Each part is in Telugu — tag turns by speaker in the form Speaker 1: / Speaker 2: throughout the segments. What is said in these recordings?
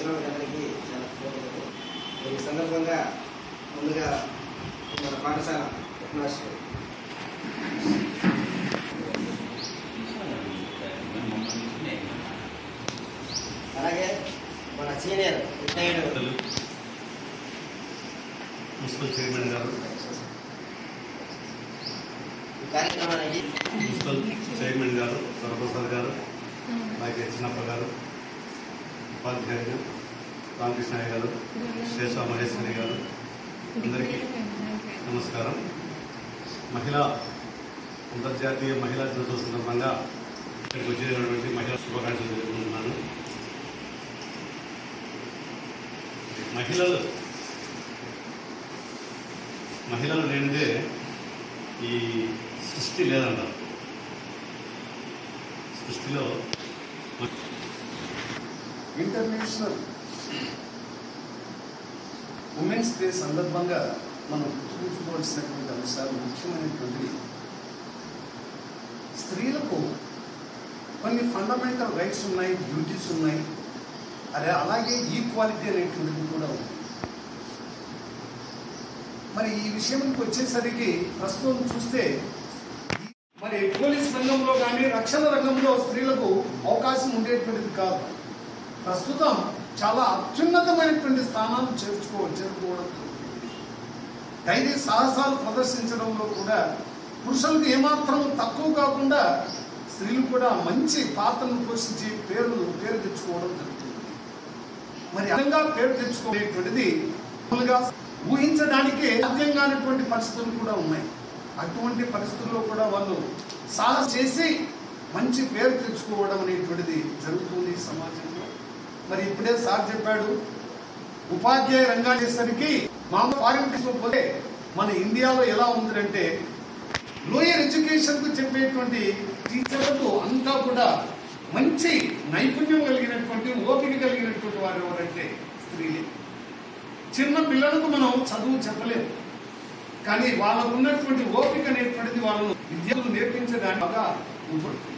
Speaker 1: వచ్చిన వాళ్ళందరికీ చాలా కృతజ్ఞతలు. ఈ సందర్భంగా ముందుగా మన పాఠశాల హెడ్మాస్టర్ అలాగే మన సీనియర్ రిటైర్డ్
Speaker 2: మున్సిపల్ చైర్మన్ గారు,
Speaker 1: ఈ కార్యక్రమానికి
Speaker 2: మున్సిపల్ చైర్మన్ గారు వరప్రసాద్ గారు, అలాగే చిన్నప్ప గారు, ఉపాధ్యాయులు రామకృష్ణయ్య గారు, శేష మహేశ్వరి గారు, అందరికీ నమస్కారం. అంతర్జాతీయ మహిళా దినోత్సవం సందర్భంగా ఇక్కడికి వచ్చేటువంటి మహిళా శుభాకాంక్షలు తెలుపుకుంటున్నాను. మహిళలు లేనిదే ఈ సృష్టి లేదంటారు. సృష్టిలో
Speaker 3: ఇంటర్నేషనల్ ఉమెన్స్ డే సందర్భంగా మనం గుర్తుంచుకోవాల్సినటువంటి అంశాలు ముఖ్యమైనటువంటివి. స్త్రీలకు కొన్ని ఫండమెంటల్ రైట్స్ ఉన్నాయి, డ్యూటీస్ ఉన్నాయి, అలాగే ఈక్వాలిటీ అనేటువంటిది కూడా ఉంది. మరి ఈ విషయానికి వచ్చేసరికి ప్రస్తుతం చూస్తే మరి పోలీస్ రంగంలో కానీ రక్షణ రంగంలో స్త్రీలకు అవకాశం ఉండేటువంటిది కాదు. ప్రస్తుతం చాలా అత్యున్నతమైనటువంటి స్థానాలు చేరుకోవడం, ధైర్య సాహసాలు ప్రదర్శించడంలో కూడా పురుషులకు ఏమాత్రం తక్కువ కాకుండా స్త్రీలు కూడా మంచి పాత్రను పోషించి పేరు తెచ్చుకోవడం జరుగుతుంది. మరి అనంగా పేరు తెచ్చుకునేటువంటిది ఊహించడానికే సాధ్యం కానిటువంటి పరిస్థితులు కూడా ఉన్నాయి. అటువంటి పరిస్థితుల్లో కూడా వాళ్ళు సాహసం చేసి మంచి పేరు తెచ్చుకోవడం అనేటువంటిది జరుగుతుంది సమాజంలో. మరి ఇప్పుడే సార్ చెప్పాడు, ఉపాధ్యాయ రంగానికి మామూలు ఫారిన్ పోతే మన ఇండియాలో ఎలా ఉందంటే లోయర్ ఎడ్యుకేషన్ కు చెప్పేటువంటి టీచర్లకు అంతా కూడా మంచి నైపుణ్యం కలిగినటువంటి ఓపిక కలిగినటువంటి వారు ఎవరంటే స్త్రీలే. చిన్న పిల్లలకు మనం చదువు చెప్పలేము, కానీ వాళ్ళకు ఉన్నటువంటి ఓపిక అనేటువంటిది వాళ్ళను విద్యను నేర్పించడానికి బాగా ఉపయోగపడుతుంది.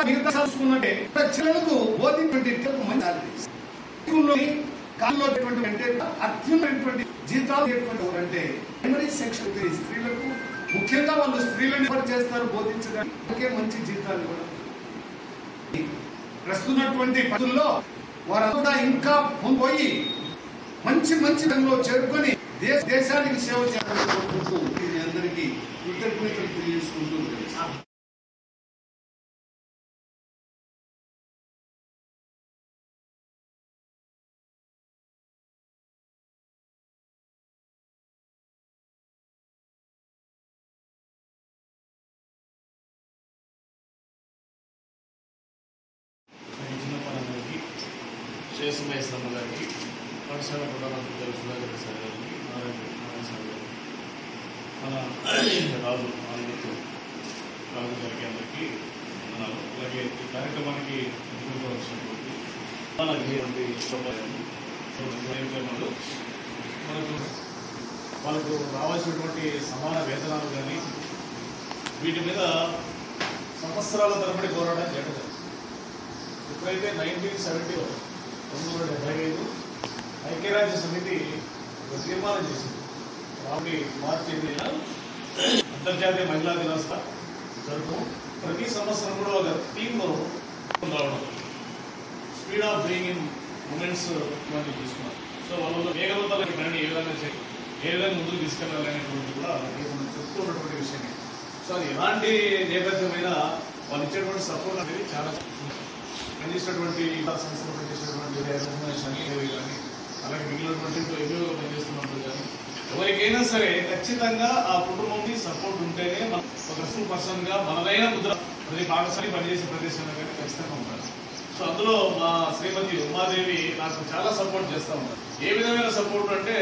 Speaker 3: మిగతా చూసుకున్నట్టే చిన్నలకు బోధించేటువంటి అంటే అత్యున్నటువంటి జీతాలు ఎవరంటే ప్రైమరీ సెక్షన్ స్త్రీలకు, ముఖ్యంగా వాళ్ళు స్త్రీలను ఎవరు చేస్తారు బోధించడానికి మంచి జీతాలు కూడా. ప్రస్తున్నటువంటి పనుల్లో వారంతా ఇంకా పోయి మంచి రంగంలో చేరుకొని దేశానికి సేవ చేయాలని కోరుకుంటూ మీ అందరికీ కృతజ్ఞతలు తెలియజేసుకుంటూ
Speaker 4: శేషమహేశ్వరమ్మ గారికి, పాఠశాల ప్రధానాధికారి సుధాకర్ సార్ గారికి, నారాయణ సార్ గారికి, మన రాజు గారికి అందరికీ ఉన్నాను. అలాగే ఈ కార్యక్రమానికి ముఖ్యంగా వచ్చినటువంటి వాళ్ళకు రావాల్సినటువంటి సమాన వేతనాలు కానీ వీటి మీద సంవత్సరాల తరబడి పోరాటం చేయడం. ఎప్పుడైతే 1970లో 1975 ఐక్యరాజ్య సమితి ఒక తీర్మానం చేసింది, మార్చి 8న అంతర్జాతీయ మహిళా దినోత్సవం జరుపు. ప్రతి సంవత్సరం కూడా ఒక థీమ్ రావడం, speed of doing in women's ఇవన్నీ తీసుకున్నారు. సో వాళ్ళలో వేగవంతాలకి పనిని ఏ విధంగా ముందుకు తీసుకెళ్లాలనేటువంటి కూడా మనం చెప్తూ ఉన్నటువంటి విషయమే. సో అది ఎలాంటి నేపథ్యమైనా వాళ్ళు ఇచ్చేటువంటి సపోర్ట్ అనేది చాలా పనిచేసినటువంటి సంస్థలు పనిచేసినటువంటి కానీ అలాగే మిగిలినటువంటి ఎన్నో పనిచేస్తున్నప్పుడు కానీ ఎవరికైనా సరే ఖచ్చితంగా ఆ కుటుంబంకి సపోర్ట్ ఉంటేనే మనం ఒక ఫుల్ పర్సన్ గా మనదైన ముద్ర ప్రతి పాఠశాల పనిచేసే ప్రదేశంలో కానీ ఖచ్చితంగా ఉంటారు. సో అందులో మా శ్రీమతి ఉమాదేవి నాకు చాలా సపోర్ట్ చేస్తూ ఉంటారు. ఏ విధమైన సపోర్ట్ అంటే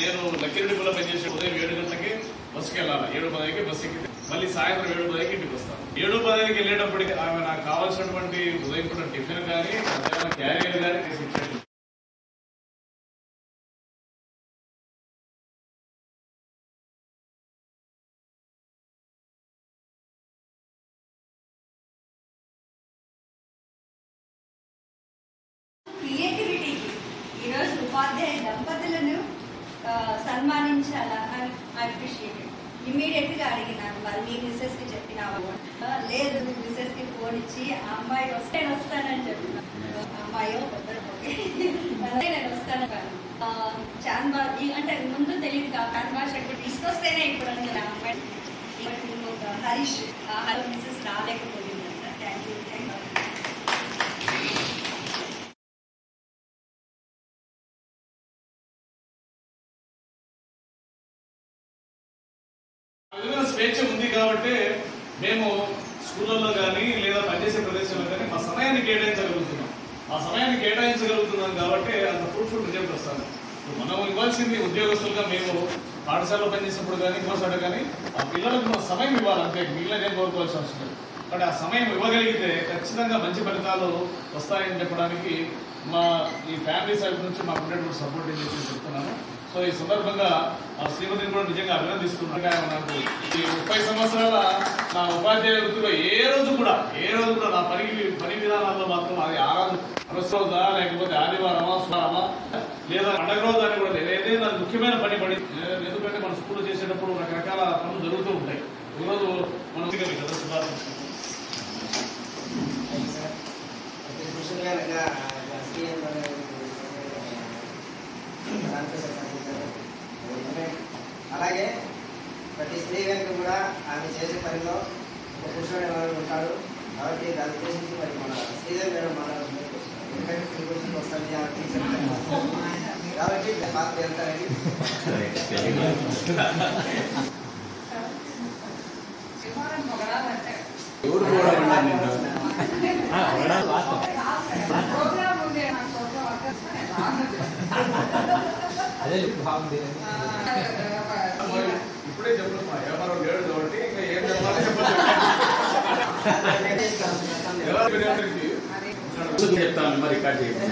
Speaker 4: నేను లక్కిరెడ్డిపల్లిలో పనిచేసే ఉదయం 7 గంటలకి బస్సుకి వెళ్ళాలి, 7:10కి బస్సు ఎక్కితే మళ్ళీ సాయంత్రం 7:10కి ఇంటికి వస్తాను. 7:10కి వెళ్ళేటప్పటికి ఆమె నాకు కావాల్సినటువంటి ఉదయం కూడా టిఫిన్ కానీ మధ్యాహ్నం క్యారియర్ కానీ ఇచ్చేది.
Speaker 5: క్రియేటివిటీకి ఈరోజు ఉపాధ్యాయ దంపతులను సన్మానించాలని అప్రిషియేట్. ఇమీడియట్గా అడిగినాను, మరి మీ మిస్సెస్కి చెప్పినావు? లేదు, మిస్సెస్కి ఫోన్ ఇచ్చి ఆ అమ్మాయి వస్తే నేను వస్తానని చెప్పిన. అమ్మాయో నేను వస్తాను కాదు చాన్బా అంటే ముందు తెలియదు కాదు చాన్బాష తీసుకొస్తేనే ఇప్పుడు అని ఆ అమ్మాయి హరీష్ మిస్సెస్ రాలేకపోయిందంట. Thank you.
Speaker 4: స్వేచ్ఛ ఉంది కాబట్టి మేము స్కూళ్ళల్లో కానీ లేదా పనిచేసే ప్రదేశంలో కానీ మా సమయాన్ని కేటాయించగలుగుతున్నాం. ఆ సమయాన్ని కేటాయించగలుగుతున్నాం కాబట్టి అంత ఫ్రూట్ఫుల్ రిజల్ట్ వస్తుంది. మనం ఇవ్వాల్సింది ఉద్యోగస్తులుగా మేము పాఠశాలలో పనిచేసినప్పుడు కానీ ఇంకోసారి కానీ ఆ పిల్లలకు మనం సమయం ఇవ్వాలి, అంతే. మిగిలిన ఏం కోరుకోవాల్సిన అవసరం లేదు. బట్ ఆ సమయం ఇవ్వగలిగితే ఖచ్చితంగా మంచి ఫలితాలు వస్తాయని చెప్పడానికి మా ఈ ఫ్యామిలీ సైడ్ నుంచి మాకు ఉండేటువంటి సపోర్ట్ ఏం చేసి చెప్తున్నాను. సో ఈ సందర్భంగా ఆ శ్రీమతిని కూడా నిజంగా అభినందిస్తున్నాను. నాకు ఈ 30 సంవత్సరాల నా ఉపాధ్యాయ వృత్తిలో ఏ రోజు కూడా నా పని విధానాల్లో మాత్రం అది రోజా లేకపోతే ఆదివారమా సోమవారమా లేదా పండగ రోజు అని కూడా లేదు. ఏదైనా ముఖ్యమైన పని పడి, ఎందుకంటే మన స్కూల్లో చేసేటప్పుడు రకరకాల పనులు జరుగుతూ ఉంటాయి. ఈరోజు మనం
Speaker 1: అలాగే ప్రతి స్త్రీ వెనుక కూడా ఆమె చేసే పనిలో ఒక పురుషుడు ఉంటాడు. కాబట్టి దాని ఉద్దేశించి మరి మన శ్రీదేవి మేడం మాట్లాడుతుంది. ఎందుకంటే స్త్రీ పురుషులకు వస్తుంది కాబట్టి పాత్ర వెళ్తారని
Speaker 4: ఇప్పుడే చెప్పలేదు మా వ్యాపారం లేడు కాబట్టి ఇంకా ఏం చెప్పాలి
Speaker 6: చెప్తాను మరి రికార్డ్ చేయండి.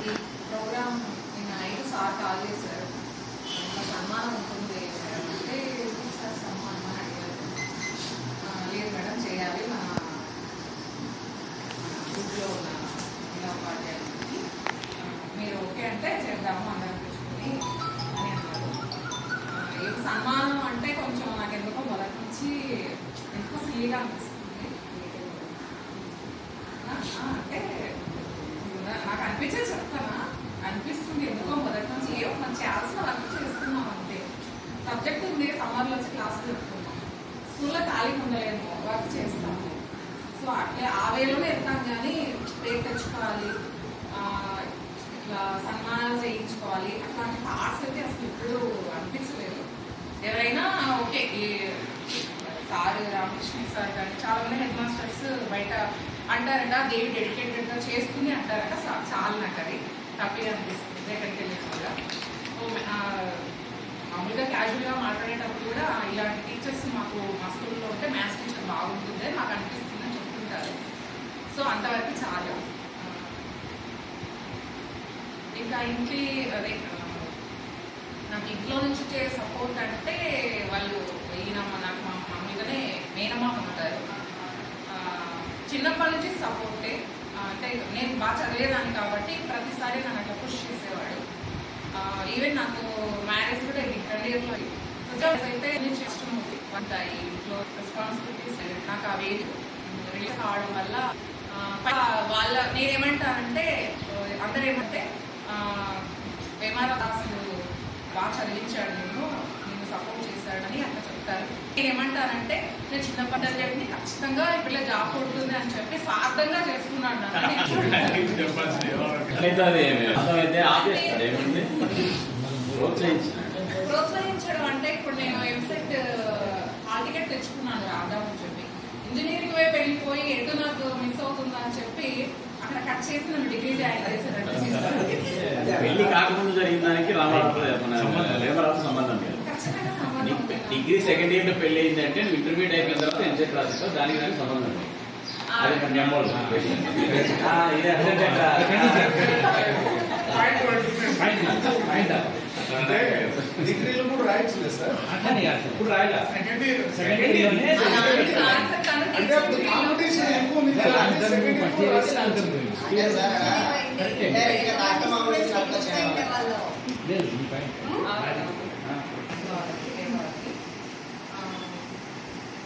Speaker 7: ఈ ప్రోగ్రామ్ నిన్న నైట్ సార్ కాల్ చేశారు. సన్మానం ఉంటుంది అంటే సార్ సన్మానం అని అడిగారు. లేదు మేడం చేయాలి, మన గ్రూప్లో ఉన్న ఇలా ఉపాధ్యాయులకి మీరు ఓకే అంటే చేద్దాము అందరం చూసుకుని అని అన్నారు. ఈ సన్మానం అంటే కొంచెం నాకు ఎందుకో మొదటి నుంచి ఎందుకో సిల్లీగా అనిపిస్తుంది. అంటే నాకు అనిపించేది చెప్తానా, అనిపిస్తుంది ఎందుకో మొదటి నుంచి ఏమో మనం చేయాల్సిన వర్క్ చేస్తున్నాం అంతే. సబ్జెక్ట్ ఉంది, సమ్మర్లో వచ్చి క్లాసులు చెప్తున్నాం, స్కూల్లో ఖాళీ ఉండలేము, వర్క్ చేస్తాము. సో అట్లే ఆ వేలోనే వెళ్తాం కానీ పేరు తెచ్చుకోవాలి, ఇట్లా సన్మానాలు చేయించుకోవాలి అట్లాంటి థాట్స్ అయితే అసలు ఇప్పుడు అనిపించలేదు. ఎవరైనా ఓకే ఈ సార్ రామకృష్ణ సార్ కానీ చాలా మంది హెడ్ మాస్టర్స్ బయట అంటారట దేవి డెడికేటెడ్గా చేస్తుంది అంటారట. చాలా నాకు అది హ్యాపీగా అనిపిస్తుంది ఎక్కడికి వెళ్ళిన వల్ల. మామూలుగా క్యాజువల్గా మాట్లాడేటప్పుడు కూడా ఇలాంటి టీచర్స్ మాకు మా స్కూల్లో ఉంటే మ్యాథ్స్ టీచర్ బాగుంటుంది అని నాకు అనిపిస్తుందని చెప్తుంటారు. సో అంతవరకు చాలా. ఇంకా ఇంటి అదే నాకు ఇంట్లో నుంచి వచ్చే సపోర్ట్ అంటే వాళ్ళు ఈయన నాకు మా మామూలుగానే మేనమామ ఉంటారు. చిన్నప్పటి నుంచి సపోర్టే. అంటే నేను బాగా చదివేదాన్ని కాబట్టి ప్రతిసారి నన్ను అట్లా పుష్ చేసేవాడు. ఈవెన్ నాకు మ్యారేజ్ కూడా సెకండ్ ఇయర్లో అయితే నేను ఇష్టం ఉంది ఉంటాయి ఇంట్లో రెస్పాన్సిబిలిటీస్. నాకు అవి రిలీజ్ కావడం వల్ల వాళ్ళ నేనేమంటానంటే అందరూ ఏమంటే వేమారా దాసులు బాగా చదివించాడు, నేను సపోర్ట్ చేశాడని అట్లా చెప్తారు. నేనేమంటానంటే నేను చిన్నప్పటి చెప్పి ఖచ్చితంగా ఇప్పుడు జాబ్ కొడుతుంది అని చెప్పి స్వార్థంగా చేస్తున్నాను. ప్రోత్సహించడం అంటే ఇప్పుడు నేను ఎంసెట్ హాల్ టికెట్ తెచ్చుకున్నాను రాద్దామని చెప్పి, ఇంజనీరింగ్ వైపు వెళ్ళిపోయి ఎటు నాకు మిస్ అవుతుందా అని చెప్పి అక్కడ కట్ చేసి నన్ను డిగ్రీ జాయిన్ చేశారు.
Speaker 6: పెళ్లి కాకముందు జరిగిన దానికి లేబర్ సంబంధం లేదు. డిగ్రీ సెకండ్ ఇయర్ లో పెళ్లి అయిందంటే నువ్వు ఇంటర్మీడియట్ అయిపోయిన తర్వాత ఎంసెట్ రాసిస్తావు, దానికి దానికి సంబంధం లేదు. అదే
Speaker 3: డిగ్రీలో కూడా రాయొచ్చు లేదు సార్.
Speaker 6: ఇప్పుడు రాయలా
Speaker 3: సెకండ్ ఇయర్ ఎక్కువ మీరు
Speaker 1: అంటే సార్ ఇండైరెక్ట్ గా తాకమా గురించి అర్థం చేయాలి.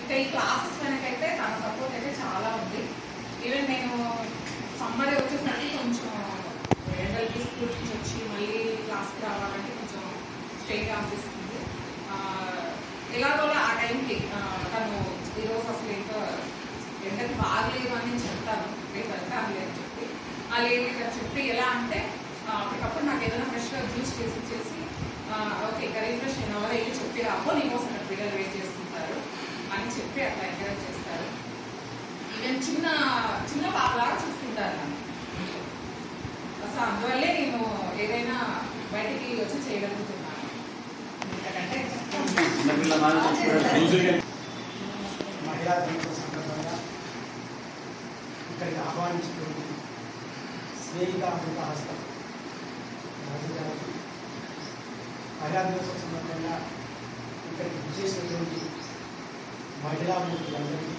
Speaker 7: ఇంకా ఈ క్లాసెస్ వెనకైతే తన సపోర్ట్ అయితే చాలా ఉంది. ఈవెన్ నేను సమ్మర్ వచ్చేసరికి కొంచెం ఎండలకి స్కూల్ నుంచి వచ్చి మళ్ళీ క్లాస్కి రావాలంటే కొంచెం స్ట్రెయిన్గా అనిపిస్తుంది. ఎలాగోలా ఆ టైంకి తను ఈరోజు అసలు ఇంకా ఎండకి బాగలేదు అని నేను చెప్తాను, రేపు వెళ్తాను అని చెప్పి లేదు అని చెప్పి ఎలా అంటే అప్పటికప్పుడు నాకు ఏదైనా ఫ్రెష్గా జ్యూస్ చేసి ఓకే ఇంకా రిఫ్రెష్ నేను ఎవరో వెళ్ళి చెప్పి రాబో నీకోసం పిల్లలు వెయిట్ చేస్తుంటారు అని చెప్పి అట్లా ఎంకరేజ్ చేస్తారు. ఈవెన్ చిన్న పాపలాగా చూస్తుంటారు నన్ను. అసలు అందువల్లే నేను ఏదైనా బయటికి వచ్చి చేయగలుగుతున్నాను. ఎందుకంటే
Speaker 8: మహిళా దినోత్సవ సందర్భంగా ఇక్కడికి ఆహ్వానించినటువంటి స్నేహిత అమృత హస్తం రాజుగారికి, మహిళా దినోత్సవ సందర్భంగా ఇక్కడికి విచ్చేసినటువంటి మహిళా మూర్తులందరికీ,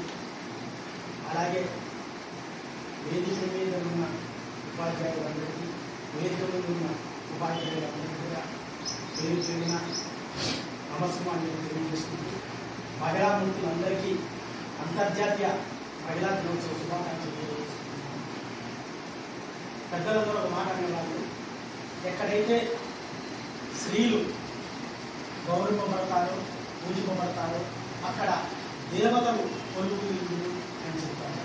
Speaker 8: అలాగే వేదిక మీద ఉన్న ఉపాధ్యాయులందరికీ, వేదిక మీద ఉన్న ఉపాధ్యాయులందరికీ కూడా పేరు పేరున నమస్కారాన్ని తెలియజేసుకుంటూ మహిళా మూర్తులందరికీ అంతర్జాతీయ మహిళా దినోత్సవ శుభాకాంక్షలు తెలియజేసుకుంటున్నాను. పెద్దలతో ఒక మాట అనేవాళ్ళు, ఎక్కడైతే స్త్రీలు గౌరవింపబడతారో పూజింపబడతారో అక్కడ దేవతలు కొలువు అని చెప్తారు.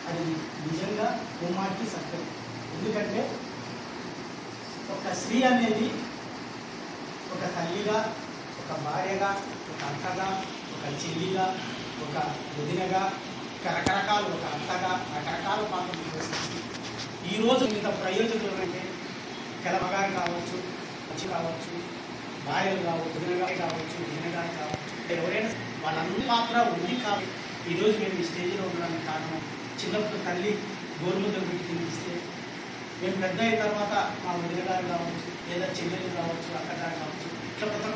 Speaker 8: అది నిజంగా ముమ్మాటికి సత్యం. ఎందుకంటే ఒక స్త్రీ అనేది ఒక తల్లిగా, ఒక భార్యగా, ఒక అక్కగా, ఒక చెల్లిగా, ఒక వదినగా, రకరకాలు, ఒక అత్తగా రకరకాల పాత్రలు చేస్తుంది. ఈరోజు ఇంత ప్రయోజకులు అంటే తెలమగారు కావచ్చు, వచ్చి కావచ్చు, భార్యలు కావచ్చు, వదినగారు కావచ్చు, వదినగారు కావచ్చు, ఎవరైనా వాళ్ళందరి పాత్ర ఉంది కాబట్టి ఈరోజు మేము ఈ స్టేజ్లో ఉండడానికి కారణం, చిన్నప్పుడు తల్లి గోరుముద్దలు పెట్టి తినిపిస్తే మేము పెద్ద అయిన తర్వాత మా వదినగారు కావచ్చు, లేదా చెల్లెలు కావచ్చు, అక్కగారు కావచ్చు, ఇట్లా ప్రతి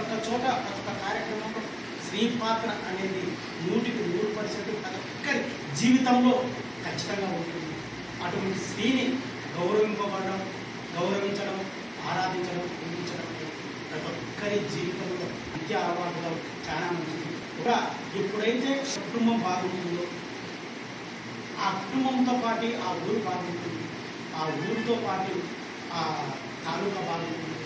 Speaker 8: ఒక్క చోట ప్రతి ఒక్క కార్యక్రమంలో స్త్రీ పాత్ర అనేది 100% ప్రతి ఒక్కరి జీవితంలో ఖచ్చితంగా ఉంటుంది. అటువంటి స్త్రీని గౌరవింపబడడం, గౌరవించడం, ఆరాధించడం, పూజించడం అనేది ప్రతి ఒక్కరి జీవితంలో నిత్య అలవాటుగా చాలా మంచిది. కూడా ఎప్పుడైతే కుటుంబం బాగుంటుందో ఆ కుటుంబంతో పాటు ఆ ఊరు బాగుంటుంది, ఆ ఊరితో పాటు ఆ తాలూకా బాగుంటుంది,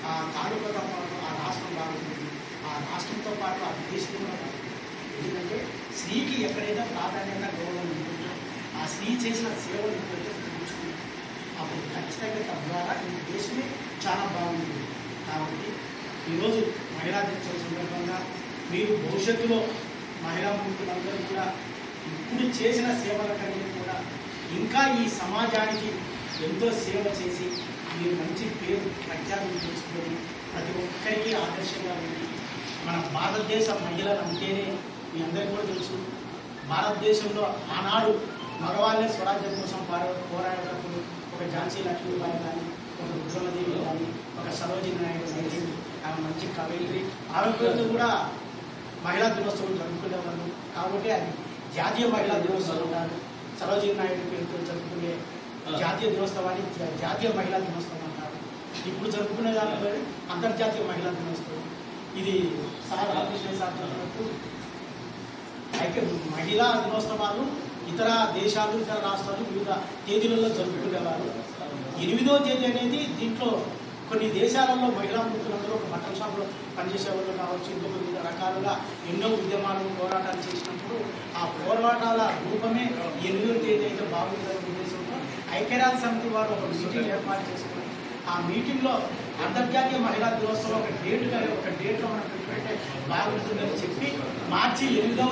Speaker 8: ఆ తాలూకాతో పాటు ఆ రాష్ట్రం బాగుంటుంది, ఆ రాష్ట్రంతో పాటు ఆ దేశం కూడా బాగుంటుంది. ఎందుకంటే స్త్రీకి ఎక్కడైతే ప్రాధాన్యత గౌరవం ఉంటుందో ఆ స్త్రీ చేసిన సేవలు ఎప్పుడైతే చూసుకుంటుంది అప్పుడు ఖచ్చితంగా తద్వారా ఈ దేశమే చాలా బాగుంటుంది. కాబట్టి ఈరోజు మహిళా దినోత్సవ సందర్భంగా మీరు భవిష్యత్తులో మహిళా మూర్తులందరూ కూడా ఇప్పుడు చేసిన సేవల కంటే కూడా ఇంకా ఈ సమాజానికి ఎంతో సేవ చేసి మీరు మంచి పేరు ప్రఖ్యాతులు చేసుకొని ప్రతి ఒక్కరికి ఆదర్శంగా ఉంది. మన భారతదేశ మహిళలు అంటేనే మీ అందరికీ కూడా తెలుసు, భారతదేశంలో ఆనాడు మగవాళ్ళే స్వరాజ్యం కోసం పోరాడేటప్పుడు ఒక ఝాన్సీ లక్ష్మీబాయి కానీ, ఒక రుద్రమదేవి కానీ, ఒక సరోజిని నాయుడు కానీ, ఆమె మంచి కవయిత్రి, ఆమె పేరుతో కూడా మహిళా దినోత్సవం జరుపుకునేవాళ్ళు. కాబట్టి అది జాతీయ మహిళా దినోత్సవం కాదు, సరోజిని నాయుడు పేరుతో జరుపుకునే జాతీయ దినోత్సవాన్ని జాతీయ మహిళా దినోత్సవం అంటారు. ఇప్పుడు జరుపుకునే దాని పేరు అంతర్జాతీయ మహిళా దినోత్సవం. ఇది సార్ రామకృష్ణ సార్ చెప్పినట్టు అయితే మహిళా దినోత్సవాలు ఇతర దేశాలు, ఇతర రాష్ట్రాలు వివిధ తేదీలలో జరుపుకునేవారు. 8వ తేదీ అనేది దీంట్లో కొన్ని దేశాలలో మహిళా మూర్తులందరూ ఒక బట్టల షాపులో పనిచేసేవాళ్ళు కావచ్చు, ఇంకో వివిధ రకాలుగా ఎన్నో ఉద్యమాలు, పోరాటాలు చేసినప్పుడు ఆ పోరాటాల రూపమే 8వ తేదీ అయితే బాగుంటుందనే ఉద్దేశంతో ఐక్యరాజ్య సమితి వారు ఒక మీటింగ్ ఏర్పాటు చేసుకుని ఆ మీటింగ్లో అంతర్జాతీయ మహిళా దినోత్సవం ఒక డేట్లో మనం పెట్టుకుంటే బాగుంటుందని చెప్పి మార్చి 8వ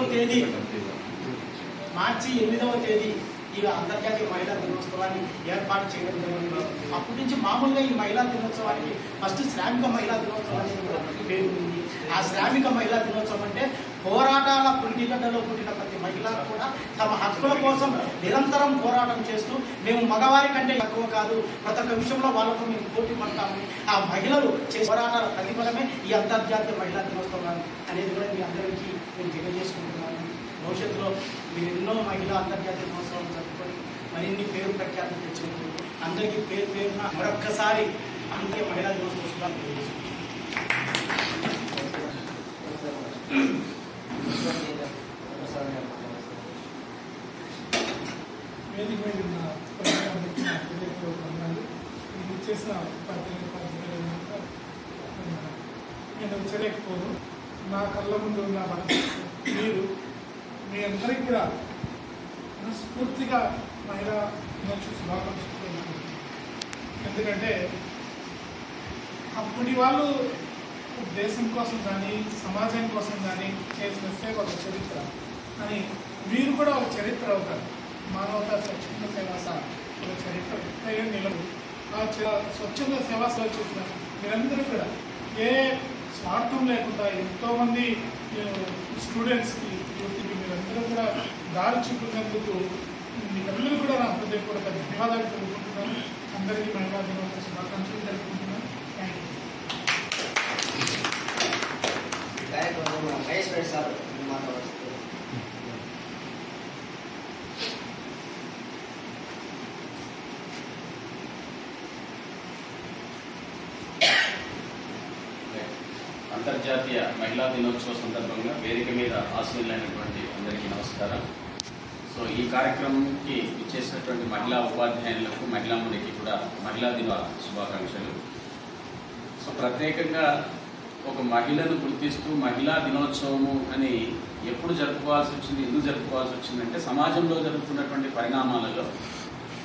Speaker 8: తేదీ ఈ అంతర్జాతీయ మహిళా దినోత్సవాన్ని ఏర్పాటు చేయడం జరిగింది. అప్పటి నుంచి మామూలుగా ఈ మహిళా దినోత్సవానికి ఫస్ట్ శ్రామిక మహిళా దినోత్సవానికి కూడా పేరు ఉంది. ఆ శ్రామిక మహిళా దినోత్సవం అంటే పోరాటాల పురిటిగడ్డలో పుట్టిన ప్రతి మహిళ కూడా తమ హక్కుల కోసం నిరంతరం పోరాటం చేస్తూ మేము మగవారి కంటే తక్కువ కాదు, ప్రతి ఒక్క విషయంలో వాళ్ళతో మేము పోటీ పడతాము, ఆ మహిళలు చేసే పోరాటాల ప్రతిఫలమే ఈ అంతర్జాతీయ మహిళా దినోత్సవం అనేది కూడా మీ అందరికీ నేను తెలియజేసుకుంటున్నాను. భవిష్యత్తులో మీరు ఎన్నో ఎన్నో మహిళా అంతర్జాతీయ దినోత్సవం జరుపుకొని మరిన్ని పేరు ప్రఖ్యాతులు తెచ్చినందుకు అందరికీ పేరు పేరున మరొక్కసారి అంతర్జాతీయ మహిళా దినోత్సవ శుభాకాంక్షలు
Speaker 9: వేదిక మీద ఉన్న ఇది చేసిన నేను చేయలేకపోను. నా కళ్ళ ముందు ఉన్న మీరు మీ అందరికీ కూడా మనస్ఫూర్తిగా మహిళా దినోత్సవ శుభాకాంక్షలు. ఎందుకంటే అప్పటి వాళ్ళు దేశం కోసం కానీ సమాజం కోసం కానీ చేసిన సేవ ఒక చరిత్ర అని మీరు కూడా ఒక చరిత్ర అవుతారు. మానవతా స్వచ్ఛంద సేవా ఒక చరిత్ర ఎప్పుడైనా నిలవు. ఆ స్వచ్ఛంద సేవా సేవ చేసిన మీరందరూ కూడా ఏ స్వార్థం లేకుండా ఎంతోమంది స్టూడెంట్స్కి యూత్కి మీరందరూ కూడా దారి చూపినందుకు మీరందరూ కూడా నా హృదయపూర్వక ధన్యవాదాలు తెలుపుకుంటున్నాను. అందరికీ మహిళా దినోత్సవ శుభాకాంక్షలు తెలుపుకుంటున్నాను. Thank you.
Speaker 1: Mahesh Reddy sir మాట్లాడుతున్నారు.
Speaker 6: అంతర్జాతీయ మహిళా దినోత్సవ సందర్భంగా వేదిక మీద ఆశీనులైనటువంటి అందరికీ నమస్కారం. సో ఈ కార్యక్రమంకి ఇచ్చేసినటువంటి మహిళా ఉపాధ్యాయులకు మహిళామునికి కూడా మహిళా దిన శుభాకాంక్షలు. సో ప్రత్యేకంగా ఒక మహిళను గుర్తిస్తూ మహిళా దినోత్సవము అని ఎప్పుడు జరుపుకోవాల్సి వచ్చింది, ఎందుకు జరుపుకోవాల్సి వచ్చిందంటే సమాజంలో జరుగుతున్నటువంటి పరిణామాలలో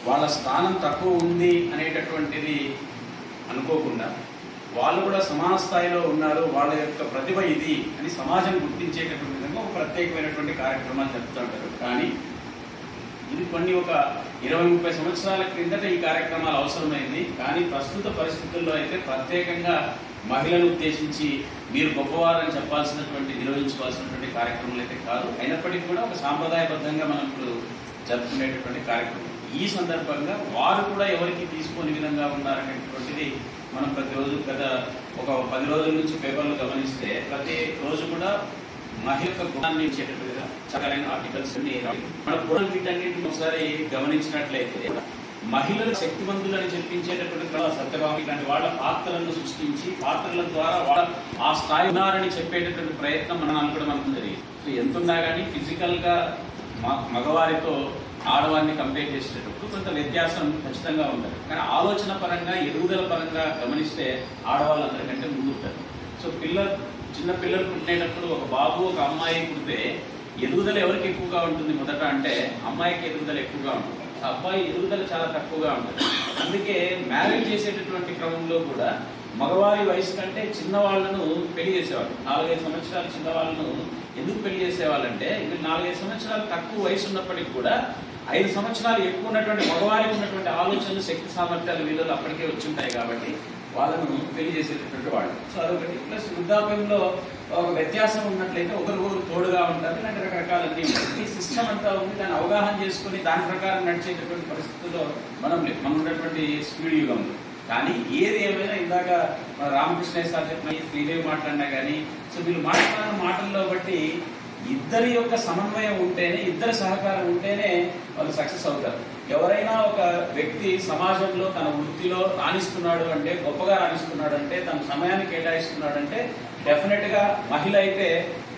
Speaker 6: వాళ్ళ స్థానం తక్కువ ఉంది అనేటటువంటిది అనుకోకుండా వాళ్ళు కూడా సమాన స్థాయిలో ఉన్నారు, వాళ్ళ యొక్క ప్రతిభ ఇది అని సమాజం గుర్తించేటటువంటి విధంగా ఒక ప్రత్యేకమైనటువంటి కార్యక్రమాలు జరుపుతుంటారు. కానీ ఇది కొన్ని ఒక 20-30 సంవత్సరాల క్రిందట ఈ కార్యక్రమాలు అవసరమైంది. కానీ ప్రస్తుత పరిస్థితుల్లో అయితే ప్రత్యేకంగా మహిళను ఉద్దేశించి మీరు గొప్పవారని నిర్వహించుకోవాల్సినటువంటి కార్యక్రమాలు అయితే కాదు. అయినప్పటికీ కూడా ఒక సాంప్రదాయబద్ధంగా మనం ఇప్పుడు జరుపుకునేటటువంటి కార్యక్రమం. ఈ సందర్భంగా వారు కూడా ఎవరికి తీసుకునే విధంగా ఉన్నారనేటువంటిది మనం ప్రతిరోజు గత ఒక 10 రోజుల నుంచి పేపర్లు గమనిస్తే ప్రతి రోజు కూడా మహిళ గుణాన్ని ఇచ్చేటట్టుగా చక్కలైన ఆర్టికల్స్ మన పురాణ వీటన్నింటిని ఒకసారి గమనించినట్లయితే మహిళలు శక్తివంతులని చెప్పించేటటువంటి సత్యభామ ఇలాంటి వాళ్ళ పాత్రలను సృష్టించి పాత్రల ద్వారా వాళ్ళ ఆ స్థాయి ఉన్నారని చెప్పేటటువంటి ప్రయత్నం మనం కూడా మనకు జరిగింది. సో ఎంతున్నా కానీ ఫిజికల్గా మగవారితో ఆడవారిని కంపేర్ చేసేటప్పుడు కొంత వ్యత్యాసం ఖచ్చితంగా ఉంటుంది. కానీ ఆలోచన పరంగా ఎదుగుదల పరంగా గమనిస్తే ఆడవాళ్ళందరికంటే ముందుంటారు. సో చిన్న పిల్లలు పుట్టినప్పుడు ఒక బాబు ఒక అమ్మాయి పుడితే ఎదుగుదల ఎవరికి ఎక్కువగా ఉంటుంది మొదట అంటే అమ్మాయికి ఎదుగుదల ఎక్కువగా ఉంటుంది, అబ్బాయి ఎదుగుదల చాలా తక్కువగా ఉంటుంది. అందుకే మ్యారేజ్ చేసేటటువంటి క్రమంలో కూడా మగవారి వయసు కంటే చిన్నవాళ్లను పెళ్లి చేసేవాళ్ళు. 4-5 సంవత్సరాలు చిన్నవాళ్ళను ఎందుకు పెళ్లి చేసేవాళ్ళంటే వీళ్ళు 4-5 సంవత్సరాలు తక్కువ వయసు ఉన్నప్పటికీ కూడా 5 సంవత్సరాలు ఎక్కువ ఉన్నటువంటి మగవారికి ఉన్నటువంటి ఆలోచనలు శక్తి సామర్థ్యాలు వీళ్ళు అప్పటికే వచ్చి ఉంటాయి కాబట్టి వాళ్ళను పెళ్లి చేసేటటువంటి వాళ్ళు. సో అదొకటి. ప్లస్ వృద్ధాప్యంలో ఒక వ్యత్యాసం ఉన్నట్లయితే ఒకరికొకరు తోడుగా ఉంటారు. ఇలాంటి రకరకాలన్నీ ఈ సిస్టమ్ అంతా ఉంది. దాన్ని అవగాహన చేసుకుని దాని ప్రకారం నడిచేటటువంటి పరిస్థితుల్లో మనం ఉన్నటువంటి స్పీడ్ యుగంలో. కానీ ఏది ఏమైనా ఇందాక రామకృష్ణయ్య సార్ చెప్పిన శ్రీదేవి మాట్లాడినా కానీ సో వీళ్ళు మాట్లాడిన మాటల్లో బట్టి ఇద్దరి యొక్క సమన్వయం ఉంటేనే, ఇద్దరి సహకారం ఉంటేనే వాళ్ళు సక్సెస్ అవుతారు. ఎవరైనా ఒక వ్యక్తి సమాజంలో తన వృత్తిలో రాణిస్తున్నాడు అంటే, గొప్పగా రాణిస్తున్నాడు అంటే, తన సమయాన్ని కేటాయిస్తున్నాడు అంటే డెఫినెట్గా మహిళ అయితే